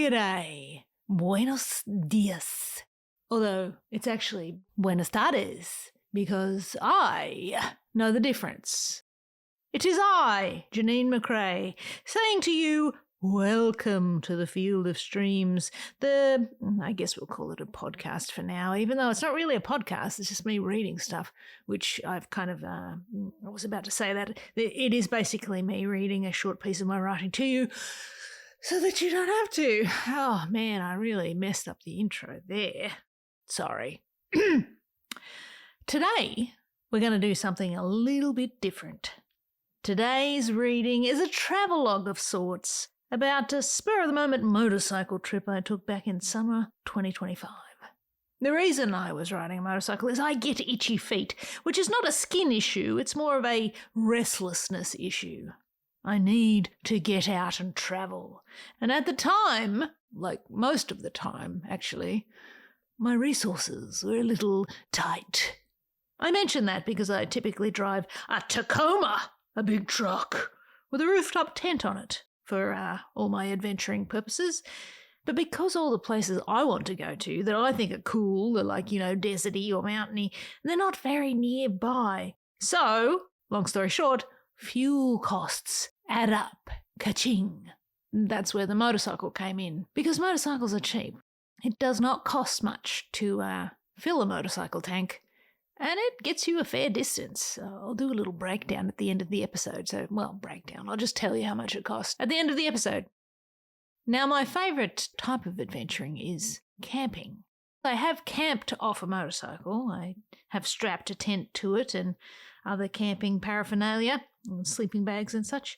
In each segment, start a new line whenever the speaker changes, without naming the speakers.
G'day. Buenos dias. Although it's actually buenas tardes, because I know the difference. It is I, Janeen McCrae, saying to you, welcome to the field of streams. I guess we'll call it a podcast for now, even though it's not really a podcast, it's just me reading stuff, which I've kind of, I was about to say that. It is basically me reading a short piece of my writing to you, so that you don't have to. Oh man, I really messed up the intro there. Sorry. Today, we're going to do something a little bit different. Today's reading is a travelog of sorts about a spur-of-the-moment motorcycle trip I took back in summer 2025. The reason I was riding a motorcycle is I get itchy feet, which is not a skin issue, it's more of a restlessness issue. I need to get out and travel. And at the time, like most of the time actually, my resources were a little tight. I mention that because I typically drive a Tacoma, a big truck, with a rooftop tent on it for all my adventuring purposes. But because all the places I want to go to that I think are cool are like, deserty or mountainy, they're not very nearby. So, long story short, fuel costs add up. Ka-ching. That's where the motorcycle came in. Because motorcycles are cheap. It does not cost much to fill a motorcycle tank. And it gets you a fair distance. I'll do a little breakdown at the end of the episode. I'll just tell you how much it costs at the end of the episode. Now, my favourite type of adventuring is camping. I have camped off a motorcycle. I have strapped a tent to it and other camping paraphernalia, and sleeping bags and such.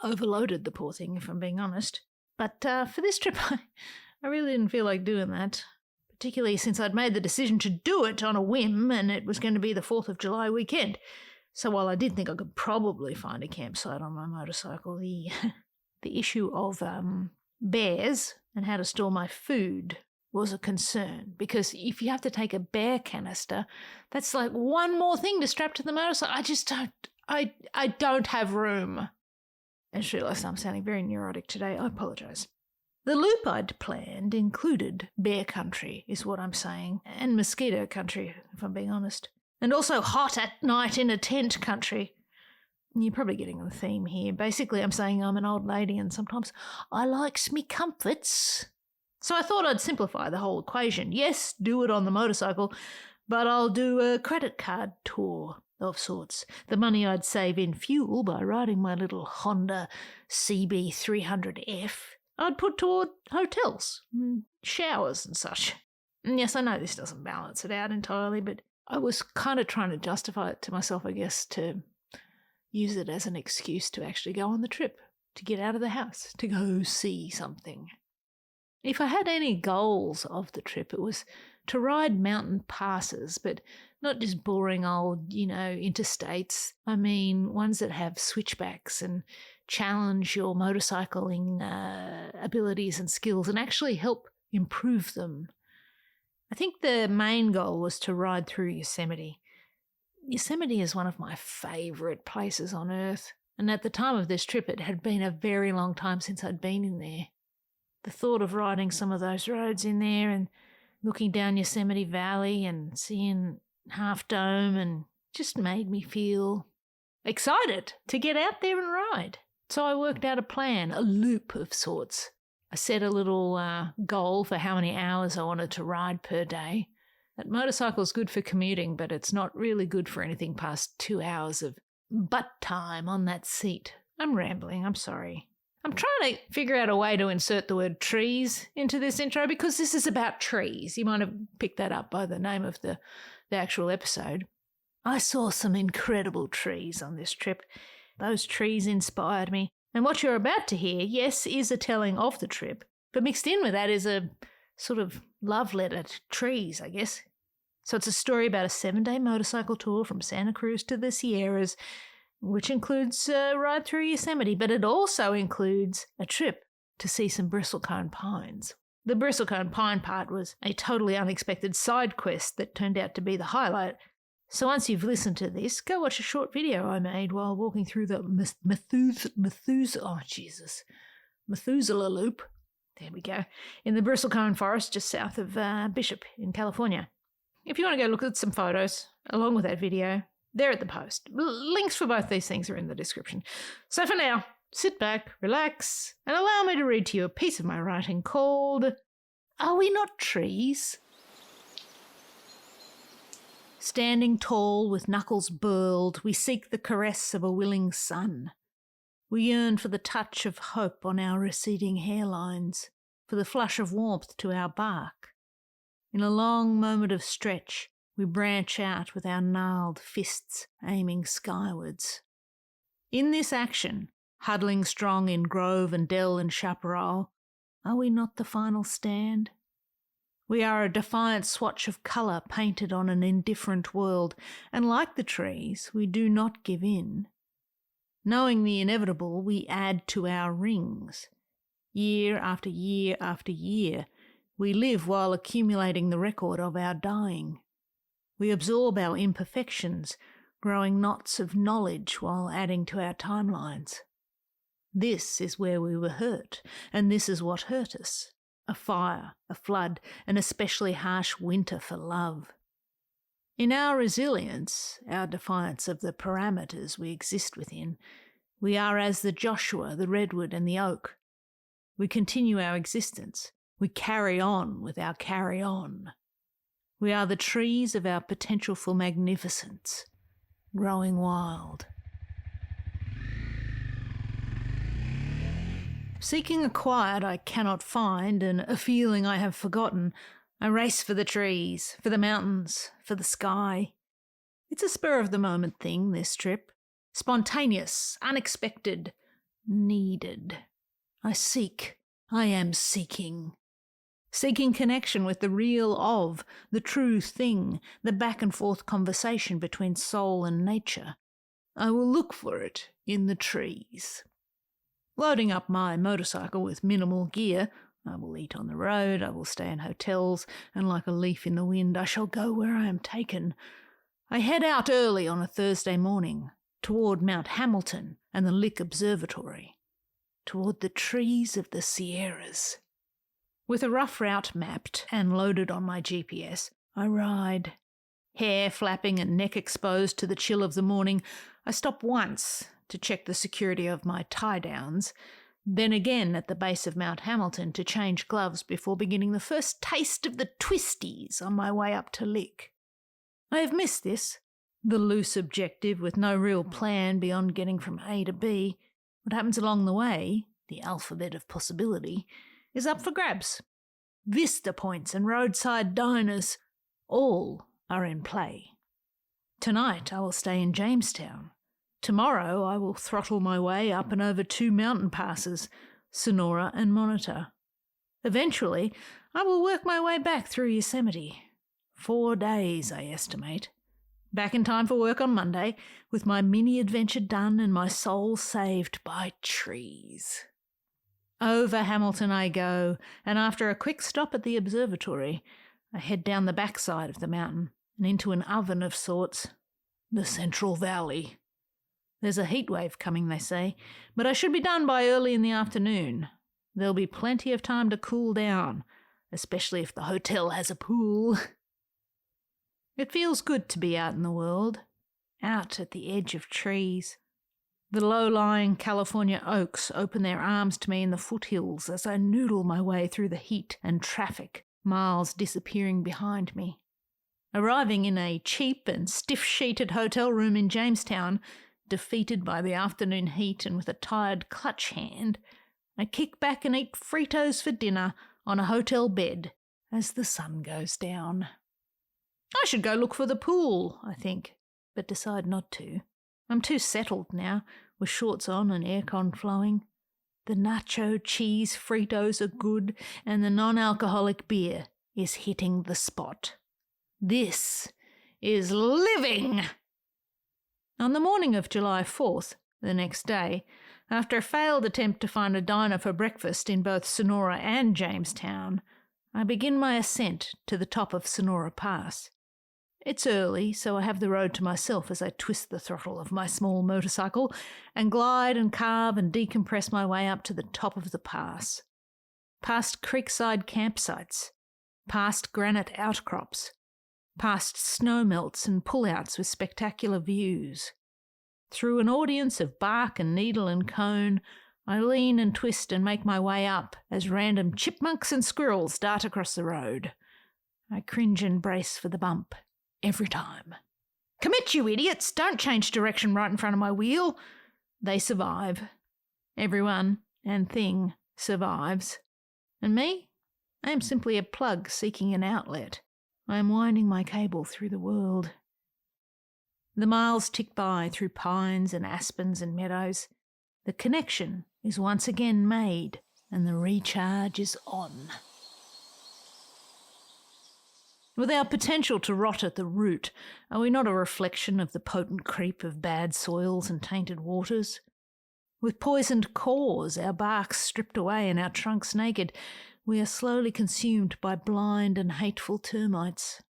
Overloaded the poor thing, if I'm being honest. But for this trip, I really didn't feel like doing that. Particularly since I'd made the decision to do it on a whim and it was going to be the 4th of July weekend. So while I did think I could probably find a campsite on my motorcycle, the issue of bears and how to store my food was a concern. Because if you have to take a bear canister, that's like one more thing to strap to the motorcycle. I don't have room. I just realised I'm sounding very neurotic today. I apologise. The loop I'd planned included bear country, is what I'm saying, and mosquito country, if I'm being honest. And also hot at night in a tent country. You're probably getting the theme here. Basically, I'm saying I'm an old lady and sometimes I likes me comforts. So I thought I'd simplify the whole equation. Yes, do it on the motorcycle, but I'll do a credit card tour of sorts. The money I'd save in fuel by riding my little Honda CB300F, I'd put toward hotels, showers and such. And yes, I know this doesn't balance it out entirely, but I was kind of trying to justify it to myself, I guess, to use it as an excuse to actually go on the trip, to get out of the house, to go see something. If I had any goals of the trip, it was to ride mountain passes, but not just boring old, interstates. I mean, ones that have switchbacks and challenge your motorcycling abilities and skills and actually help improve them. I think the main goal was to ride through Yosemite. Yosemite is one of my favourite places on earth, and at the time of this trip it had been a very long time since I'd been in there. The thought of riding some of those roads in there and looking down Yosemite Valley and seeing Half Dome and just made me feel excited to get out there and ride. So I worked out a plan, a loop of sorts. I set a little goal for how many hours I wanted to ride per day. That motorcycle's good for commuting, but it's not really good for anything past 2 hours of butt time on that seat. I'm rambling, I'm sorry. I'm trying to figure out a way to insert the word trees into this intro because this is about trees. You might have picked that up by the name of the actual episode. I saw some incredible trees on this trip. Those trees inspired me. And what you're about to hear, yes, is a telling of the trip, but mixed in with that is a sort of love letter to trees, I guess. So it's a story about a 7-day motorcycle tour from Santa Cruz to the Sierras, which includes a ride through Yosemite, but it also includes a trip to see some bristlecone pines. The bristlecone pine part was a totally unexpected side quest that turned out to be the highlight. So once you've listened to this, go watch a short video I made while walking through the Methuselah loop. There we go. In the bristlecone forest just south of Bishop in California. If you want to go look at some photos along with that video, they're at the post. Links for both these things are in the description. So for now, sit back, relax, and allow me to read to you a piece of my writing called Are We Not Trees? Standing tall with knuckles burled, we seek the caress of a willing sun. We yearn for the touch of hope on our receding hairlines, for the flush of warmth to our bark. In a long moment of stretch, we branch out with our gnarled fists aiming skywards. In this action, huddling strong in grove and dell and chaparral, are we not the final stand? We are a defiant swatch of colour painted on an indifferent world, and like the trees, we do not give in. Knowing the inevitable, we add to our rings. Year after year after year, we live while accumulating the record of our dying. We absorb our imperfections, growing knots of knowledge while adding to our timelines. This is where we were hurt, and this is what hurt us. A fire, a flood, an especially harsh winter for love. In our resilience, our defiance of the parameters we exist within, we are as the Joshua, the redwood, and the oak. We continue our existence. We carry on with our carry on. We are the trees of our potential for magnificence, growing wild. Seeking a quiet I cannot find and a feeling I have forgotten, I race for the trees, for the mountains, for the sky. It's a spur-of-the-moment thing, this trip. Spontaneous, unexpected, needed. I seek. I am seeking. Seeking connection with the real of, the true thing, the back-and-forth conversation between soul and nature. I will look for it in the trees. Loading up my motorcycle with minimal gear, I will eat on the road, I will stay in hotels, and like a leaf in the wind, I shall go where I am taken. I head out early on a Thursday morning, toward Mount Hamilton and the Lick Observatory, toward the trees of the Sierras. With a rough route mapped and loaded on my GPS, I ride. Hair flapping and neck exposed to the chill of the morning, I stop once to check the security of my tie-downs, then again at the base of Mount Hamilton to change gloves before beginning the first taste of the twisties on my way up to Lick. I have missed this, the loose objective with no real plan beyond getting from A to B. What happens along the way, the alphabet of possibility, is up for grabs. Vista points and roadside diners, all are in play. Tonight I will stay in Jamestown. Tomorrow I will throttle my way up and over 2 mountain passes, Sonora and Monitor. Eventually, I will work my way back through Yosemite. 4 days, I estimate. Back in time for work on Monday, with my mini-adventure done and my soul saved by trees. Over Hamilton I go, and after a quick stop at the observatory, I head down the backside of the mountain and into an oven of sorts, the Central Valley. There's a heatwave coming, they say, but I should be done by early in the afternoon. There'll be plenty of time to cool down, especially if the hotel has a pool. It feels good to be out in the world, out at the edge of trees. The low-lying California oaks open their arms to me in the foothills as I noodle my way through the heat and traffic, miles disappearing behind me. Arriving in a cheap and stiff-sheeted hotel room in Jamestown, defeated by the afternoon heat and with a tired clutch hand, I kick back and eat Fritos for dinner on a hotel bed as the sun goes down. I should go look for the pool, I think, but decide not to. I'm too settled now, with shorts on and aircon flowing. The nacho cheese Fritos are good, and the non-alcoholic beer is hitting the spot. This is living! On the morning of July 4th, the next day, after a failed attempt to find a diner for breakfast in both Sonora and Jamestown, I begin my ascent to the top of Sonora Pass. It's early, so I have the road to myself as I twist the throttle of my small motorcycle and glide and carve and decompress my way up to the top of the pass. past creekside campsites, past granite outcrops, past snowmelts and pullouts with spectacular views. Through an audience of bark and needle and cone, I lean and twist and make my way up as random chipmunks and squirrels dart across the road. I cringe and brace for the bump, every time. Commit, you idiots! Don't change direction right in front of my wheel! They survive. Everyone and thing survives. And me? I am simply a plug seeking an outlet. I am winding my cable through the world. The miles tick by through pines and aspens and meadows. The connection is once again made, and the recharge is on. With our potential to rot at the root, are we not a reflection of the potent creep of bad soils and tainted waters? With poisoned cores, our barks stripped away and our trunks naked, we are slowly consumed by blind and hateful termites.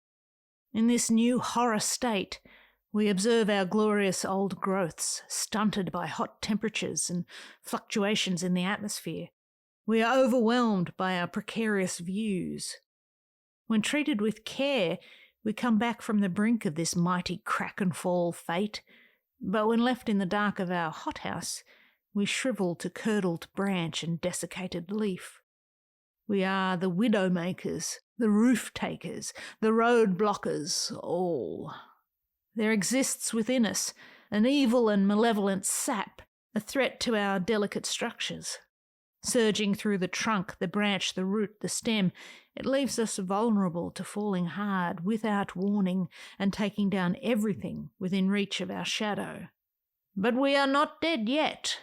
In this new horror state, we observe our glorious old growths, stunted by hot temperatures and fluctuations in the atmosphere. We are overwhelmed by our precarious views. When treated with care, we come back from the brink of this mighty crack and fall fate, but when left in the dark of our hothouse, we shrivel to curdled branch and desiccated leaf. We are the widow makers, the roof takers, the road blockers, all. There exists within us an evil and malevolent sap, a threat to our delicate structures. Surging through the trunk, the branch, the root, the stem, it leaves us vulnerable to falling hard without warning and taking down everything within reach of our shadow. But we are not dead yet.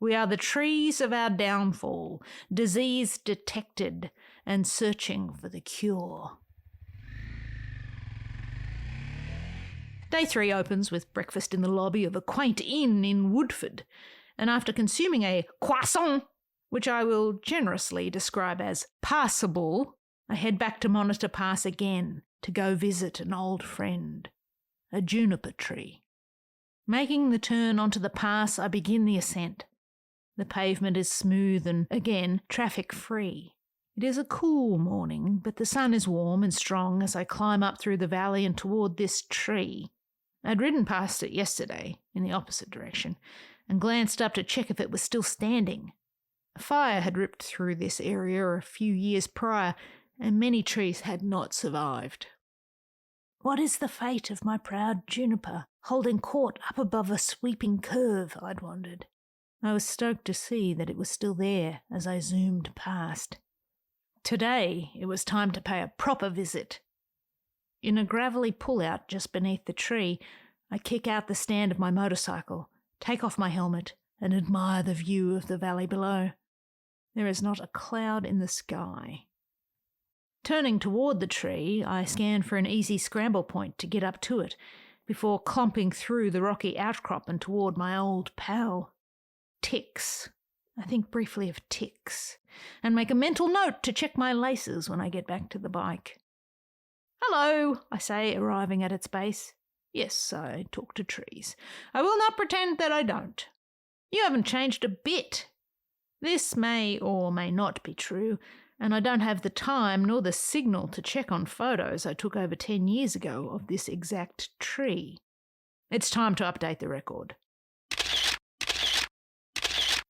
We are the trees of our downfall, disease detected and searching for the cure. Day 3 opens with breakfast in the lobby of a quaint inn in Woodford, and after consuming a croissant, which I will generously describe as passable, I head back to Monitor Pass again to go visit an old friend, a juniper tree. Making the turn onto the pass, I begin the ascent. The pavement is smooth and, again, traffic-free. It is a cool morning, but the sun is warm and strong as I climb up through the valley and toward this tree. I'd ridden past it yesterday, in the opposite direction, and glanced up to check if it was still standing. A fire had ripped through this area a few years prior, and many trees had not survived. What is the fate of my proud juniper, holding court up above a sweeping curve, I'd wondered. I was stoked to see that it was still there as I zoomed past. Today it was time to pay a proper visit. In a gravelly pullout just beneath the tree, I kick out the stand of my motorcycle, take off my helmet, and admire the view of the valley below. There is not a cloud in the sky. Turning toward the tree, I scan for an easy scramble point to get up to it, before clomping through the rocky outcrop and toward my old pal. Ticks. I think briefly of ticks, and make a mental note to check my laces when I get back to the bike. "Hello," I say, arriving at its base. Yes, I talk to trees. I will not pretend that I don't. You haven't changed a bit. This may or may not be true, and I don't have the time nor the signal to check on photos I took over 10 years ago of this exact tree. It's time to update the record.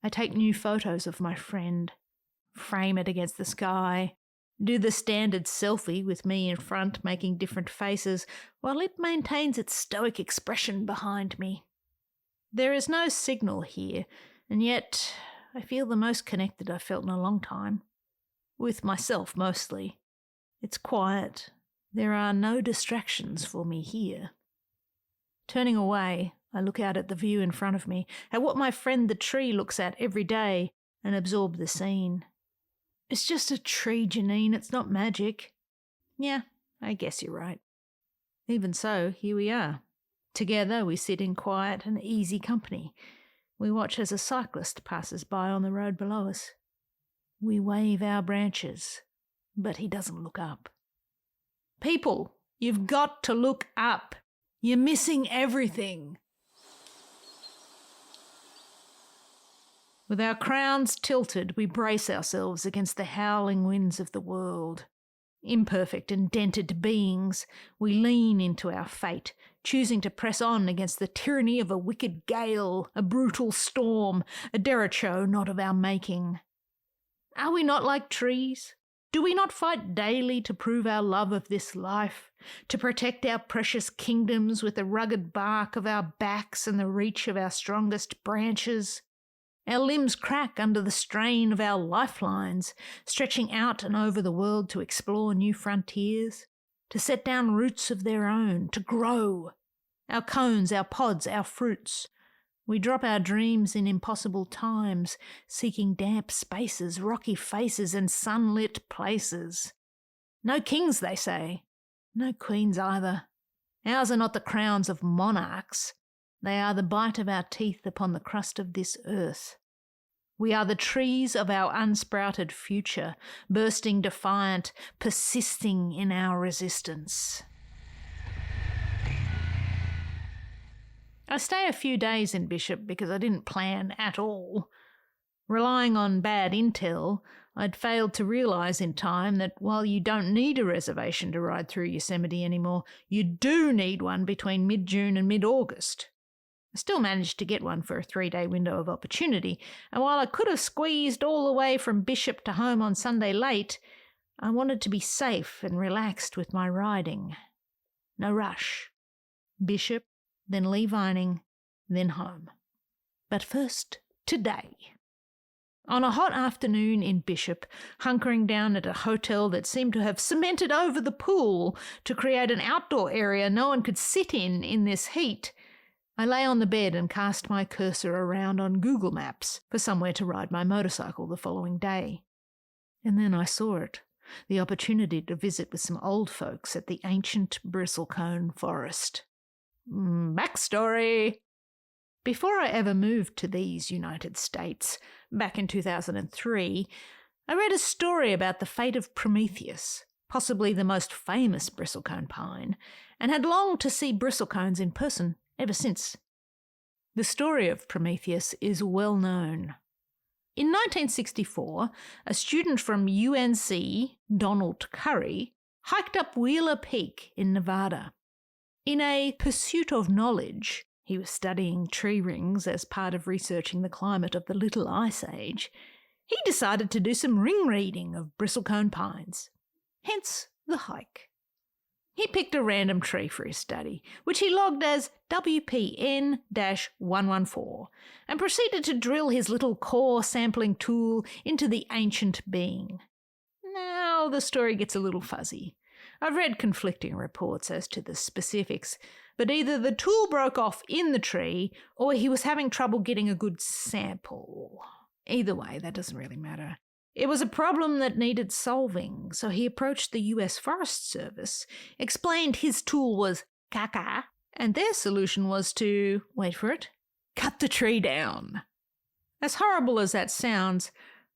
I take new photos of my friend, frame it against the sky, do the standard selfie with me in front making different faces while it maintains its stoic expression behind me. There is no signal here, and yet I feel the most connected I've felt in a long time. With myself mostly. It's quiet. There are no distractions for me here. Turning away, I look out at the view in front of me, at what my friend the tree looks at every day, and absorb the scene. It's just a tree, Janeen, it's not magic. Yeah, I guess you're right. Even so, here we are. Together we sit in quiet and easy company. We watch as a cyclist passes by on the road below us. We wave our branches, but he doesn't look up. People, you've got to look up. You're missing everything. With our crowns tilted, we brace ourselves against the howling winds of the world. Imperfect and dented beings, we lean into our fate, choosing to press on against the tyranny of a wicked gale, a brutal storm, a derecho not of our making. Are we not like trees? Do we not fight daily to prove our love of this life, to protect our precious kingdoms with the rugged bark of our backs and the reach of our strongest branches? Our limbs crack under the strain of our lifelines, stretching out and over the world to explore new frontiers, to set down roots of their own, to grow. Our cones, our pods, our fruits. We drop our dreams in impossible times, seeking damp spaces, rocky faces, and sunlit places. No kings, they say. No queens either. Ours are not the crowns of monarchs. They are the bite of our teeth upon the crust of this earth. We are the trees of our unsprouted future, bursting defiant, persisting in our resistance. I stay a few days in Bishop because I didn't plan at all. Relying on bad intel, I'd failed to realise in time that while you don't need a reservation to ride through Yosemite anymore, you do need one between mid-June and mid-August. I still managed to get one for a 3-day window of opportunity, and while I could have squeezed all the way from Bishop to home on Sunday late, I wanted to be safe and relaxed with my riding. No rush. Bishop, then Lee Vining, then home. But first, today. On a hot afternoon in Bishop, hunkering down at a hotel that seemed to have cemented over the pool to create an outdoor area no one could sit in this heat, I lay on the bed and cast my cursor around on Google Maps for somewhere to ride my motorcycle the following day. And then I saw it, the opportunity to visit with some old folks at the ancient bristlecone forest. Backstory. Before I ever moved to these United States, back in 2003, I read a story about the fate of Prometheus, possibly the most famous bristlecone pine, and had longed to see bristlecones in person ever since. The story of Prometheus is well known. In 1964, a student from UNC, Donald Curry, hiked up Wheeler Peak in Nevada. In a pursuit of knowledge, he was studying tree rings as part of researching the climate of the Little Ice Age, he decided to do some ring reading of bristlecone pines. Hence the hike. He picked a random tree for his study, which he logged as WPN-114, and proceeded to drill his little core sampling tool into the ancient being. Now the story gets a little fuzzy. I've read conflicting reports as to the specifics, but either the tool broke off in the tree or he was having trouble getting a good sample. Either way, that doesn't really matter. It was a problem that needed solving, so he approached the US Forest Service, explained his tool was caca, and their solution was to, wait for it, cut the tree down. As horrible as that sounds,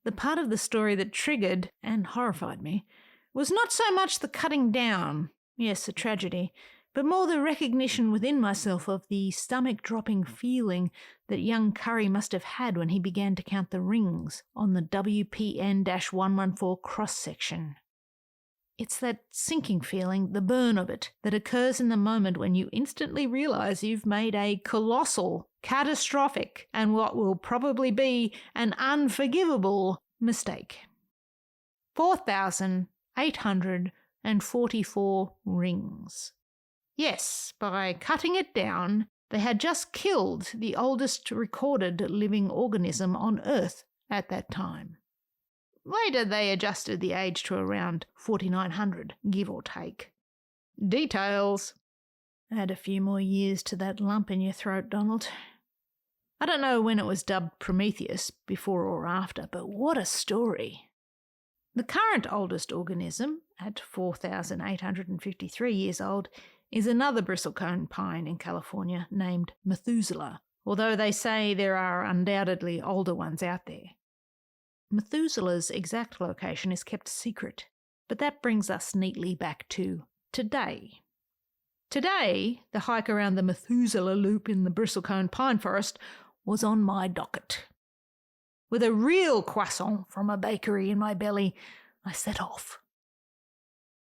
the part of the story that triggered and horrified me was not so much the cutting down, yes, a tragedy, but more the recognition within myself of the stomach-dropping feeling that young Curry must have had when he began to count the rings on the WPN-114 cross-section. It's that sinking feeling, the burn of it, that occurs in the moment when you instantly realise you've made a colossal, catastrophic, and what will probably be an unforgivable mistake. 4,844 rings. Yes, by cutting it down, they had just killed the oldest recorded living organism on Earth at that time. Later they adjusted the age to around 4,900, give or take. Details. Add a few more years to that lump in your throat, Donald. I don't know when it was dubbed Prometheus, before or after, but what a story. The current oldest organism, at 4,853 years old, is another bristlecone pine in California named Methuselah, although they say there are undoubtedly older ones out there. Methuselah's exact location is kept secret, but that brings us neatly back to today. Today, the hike around the Methuselah Loop in the bristlecone pine forest was on my docket. With a real croissant from a bakery in my belly, I set off.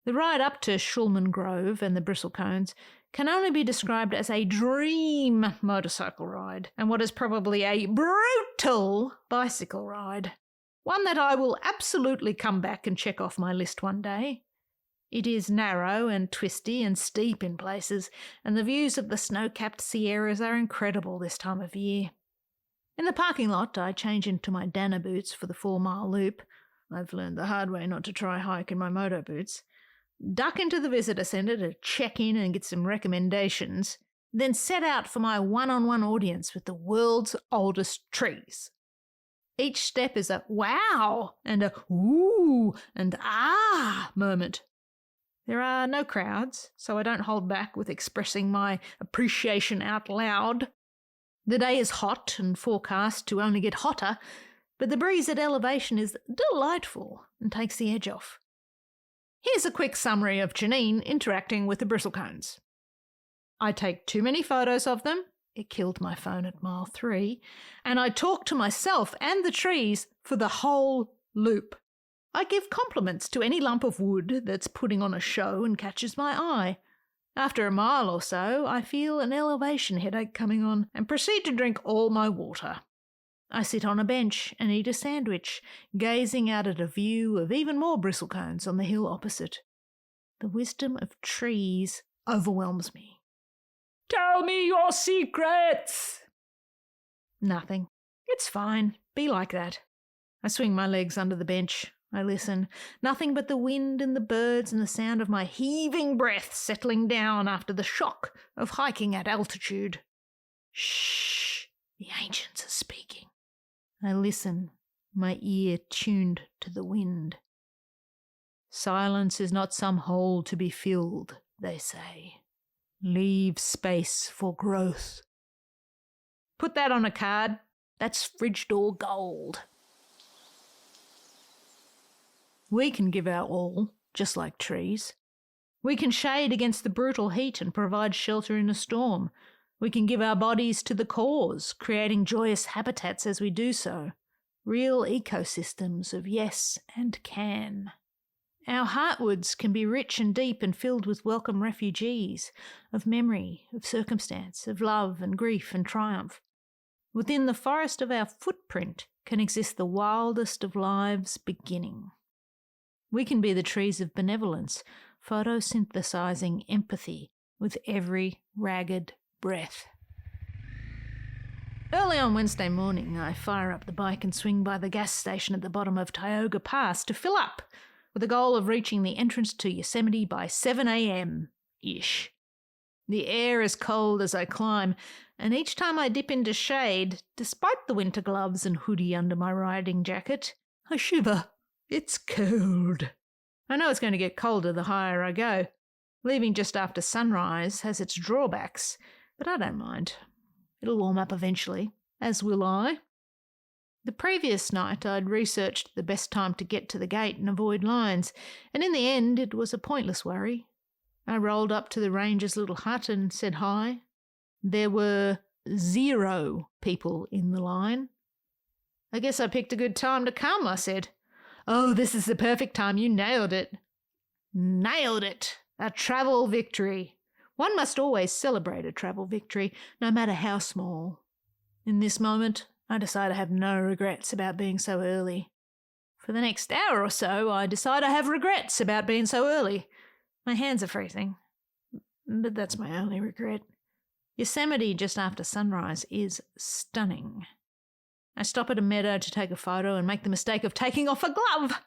The ride up to Shulman Grove and the Bristlecones can only be described as a dream motorcycle ride and what is probably a brutal bicycle ride. One that I will absolutely come back and check off my list one day. It is narrow and twisty and steep in places, and the views of the snow-capped Sierras are incredible this time of year. In the parking lot, I change into my Dana boots for the 4-mile loop. I've learned the hard way not to try hike in my moto boots. Duck into the visitor centre to check in and get some recommendations, then set out for my one-on-one audience with the world's oldest trees. Each step is a wow and a ooh and ah moment. There are no crowds, so I don't hold back with expressing my appreciation out loud. The day is hot and forecast to only get hotter, but the breeze at elevation is delightful and takes the edge off. Here's a quick summary of Janeen interacting with the bristlecones. I take too many photos of them, it killed my phone at mile 3, and I talk to myself and the trees for the whole loop. I give compliments to any lump of wood that's putting on a show and catches my eye. After a mile or so, I feel an elevation headache coming on and proceed to drink all my water. I sit on a bench and eat a sandwich, gazing out at a view of even more bristlecones on the hill opposite. The wisdom of trees overwhelms me. Tell me your secrets! Nothing. It's fine. Be like that. I swing my legs under the bench. I listen. Nothing but the wind and the birds and the sound of my heaving breath settling down after the shock of hiking at altitude. Shh! The ancients are speaking. I listen, my ear tuned to the wind. Silence is not some hole to be filled, they say. Leave space for growth. Put that on a card. That's fridge door gold. We can give our all, just like trees. We can shade against the brutal heat and provide shelter in a storm. We can give our bodies to the cause, creating joyous habitats as we do so. Real ecosystems of yes and can. Our heartwoods can be rich and deep and filled with welcome refugees, of memory, of circumstance, of love and grief and triumph. Within the forest of our footprint can exist the wildest of lives beginning. We can be the trees of benevolence, photosynthesizing empathy with every ragged breath. Early on Wednesday morning, I fire up the bike and swing by the gas station at the bottom of Tioga Pass to fill up, with the goal of reaching the entrance to Yosemite by 7 a.m.-ish. The air is cold as I climb, and each time I dip into shade, despite the winter gloves and hoodie under my riding jacket, I shiver. It's cold. I know it's going to get colder the higher I go. Leaving just after sunrise has its drawbacks, but I don't mind. It'll warm up eventually, as will I. The previous night I'd researched the best time to get to the gate and avoid lines, and in the end it was a pointless worry. I rolled up to the ranger's little hut and said hi. There were 0 people in the line. I guess I picked a good time to come, I said. Oh, this is the perfect time. You nailed it. Nailed it. A travel victory. One must always celebrate a travel victory, no matter how small. In this moment, I decide I have no regrets about being so early. For the next hour or so, I decide I have regrets about being so early. My hands are freezing. But that's my only regret. Yosemite just after sunrise is stunning. I stop at a meadow to take a photo and make the mistake of taking off a glove.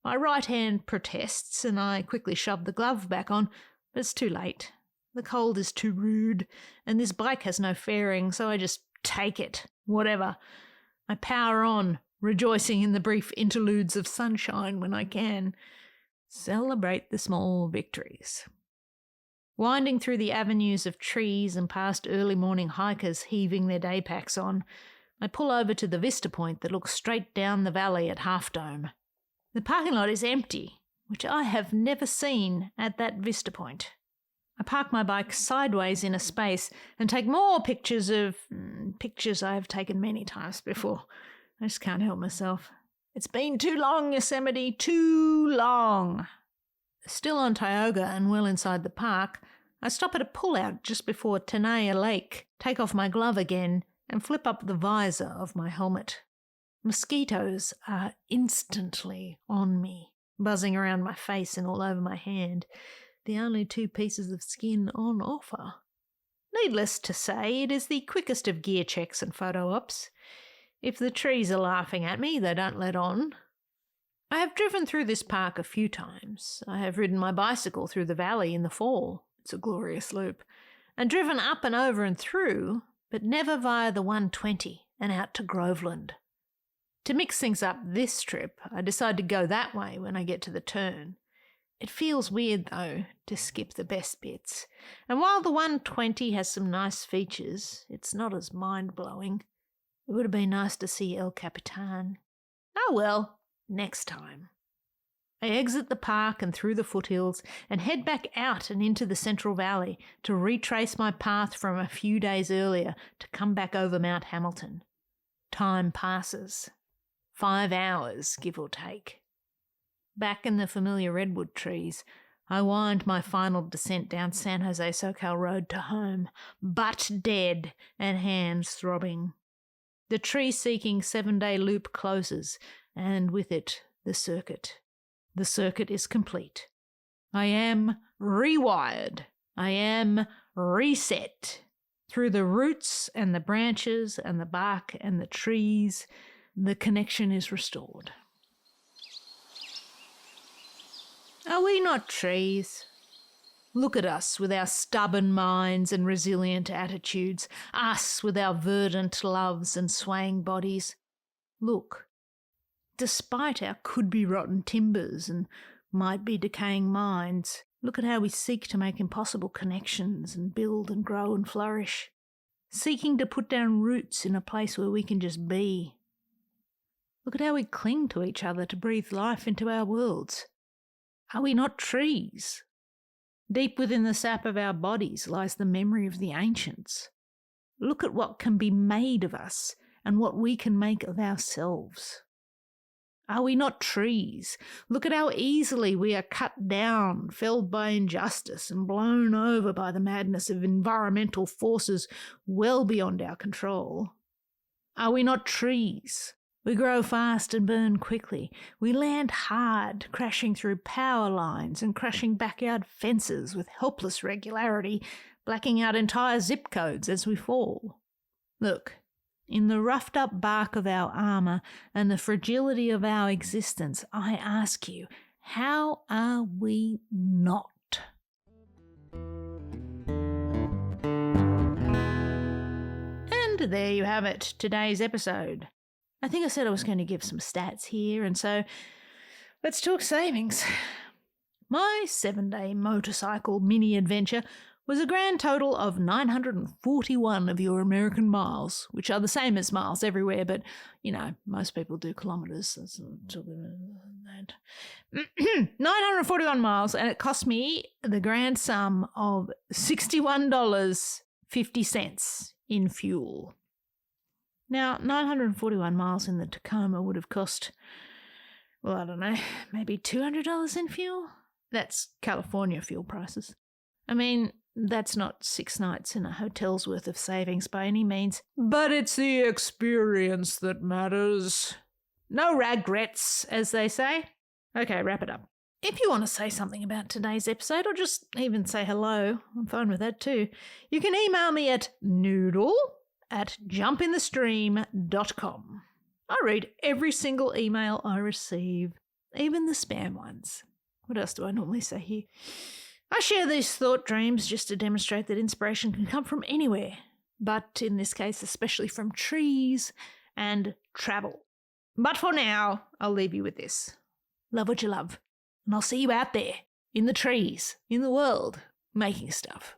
My right hand protests and I quickly shove the glove back on, but it's too late. The cold is too rude, and this bike has no fairing, so I just take it. Whatever. I power on, rejoicing in the brief interludes of sunshine when I can. Celebrate the small victories. Winding through the avenues of trees and past early morning hikers heaving their day packs on, I pull over to the vista point that looks straight down the valley at Half Dome. The parking lot is empty, which I have never seen at that vista point. I park my bike sideways in a space and take more pictures I have taken many times before. I just can't help myself. It's been too long, Yosemite, too long. Still on Tioga and well inside the park, I stop at a pull-out just before Tenaya Lake, take off my glove again, and flip up the visor of my helmet. Mosquitoes are instantly on me, buzzing around my face and all over my hand, the only 2 pieces of skin on offer. Needless to say, it is the quickest of gear checks and photo ops. If the trees are laughing at me, they don't let on. I have driven through this park a few times. I have ridden my bicycle through the valley in the fall. It's a glorious loop. And driven up and over and through, but never via the 120 and out to Groveland. To mix things up this trip, I decide to go that way when I get to the turn. It feels weird, though, to skip the best bits. And while the 120 has some nice features, it's not as mind-blowing. It would have been nice to see El Capitan. Oh well, next time. I exit the park and through the foothills and head back out and into the Central Valley to retrace my path from a few days earlier to come back over Mount Hamilton. Time passes. 5 hours, give or take. Back in the familiar redwood trees, I wind my final descent down San Jose SoCal Road to home, butt dead and hands throbbing. The tree-seeking 7-day loop closes, and with it, the circuit. The circuit is complete. I am rewired. I am reset. Through the roots and the branches and the bark and the trees, the connection is restored. Are we not trees? Look at us with our stubborn minds and resilient attitudes, us with our verdant loves and swaying bodies. Look, despite our could-be-rotten timbers and might-be-decaying minds, look at how we seek to make impossible connections and build and grow and flourish, seeking to put down roots in a place where we can just be. Look at how we cling to each other to breathe life into our worlds. Are we not trees? Deep within the sap of our bodies lies the memory of the ancients. Look at what can be made of us and what we can make of ourselves. Are we not trees? Look at how easily we are cut down, felled by injustice, and blown over by the madness of environmental forces well beyond our control. Are we not trees? We grow fast and burn quickly. We land hard, crashing through power lines and crashing backyard fences with helpless regularity, blacking out entire zip codes as we fall. Look, in the roughed-up bark of our armour and the fragility of our existence, I ask you, how are we not? And there you have it, today's episode. I think I said I was going to give some stats here, and so let's talk savings. My 7-day motorcycle mini-adventure was a grand total of 941 of your American miles, which are the same as miles everywhere, but, you know, most people do kilometres. That's 941 miles, and it cost me the grand sum of $61.50 in fuel. Now, 941 miles in the Tacoma would have cost, well, I don't know, maybe $200 in fuel? That's California fuel prices. I mean, that's not 6 nights in a hotel's worth of savings by any means, but it's the experience that matters. No regrets, as they say. Okay, wrap it up. If you want to say something about today's episode, or just even say hello, I'm fine with that too, you can email me at noodle@jumpinthestream.com. I read every single email I receive, even the spam ones. What else do I normally say here? I share these thought dreams just to demonstrate that inspiration can come from anywhere, but in this case especially from trees and travel. But for now, I'll leave you with this. Love what you love, and I'll see you out there, in the trees, in the world, making stuff.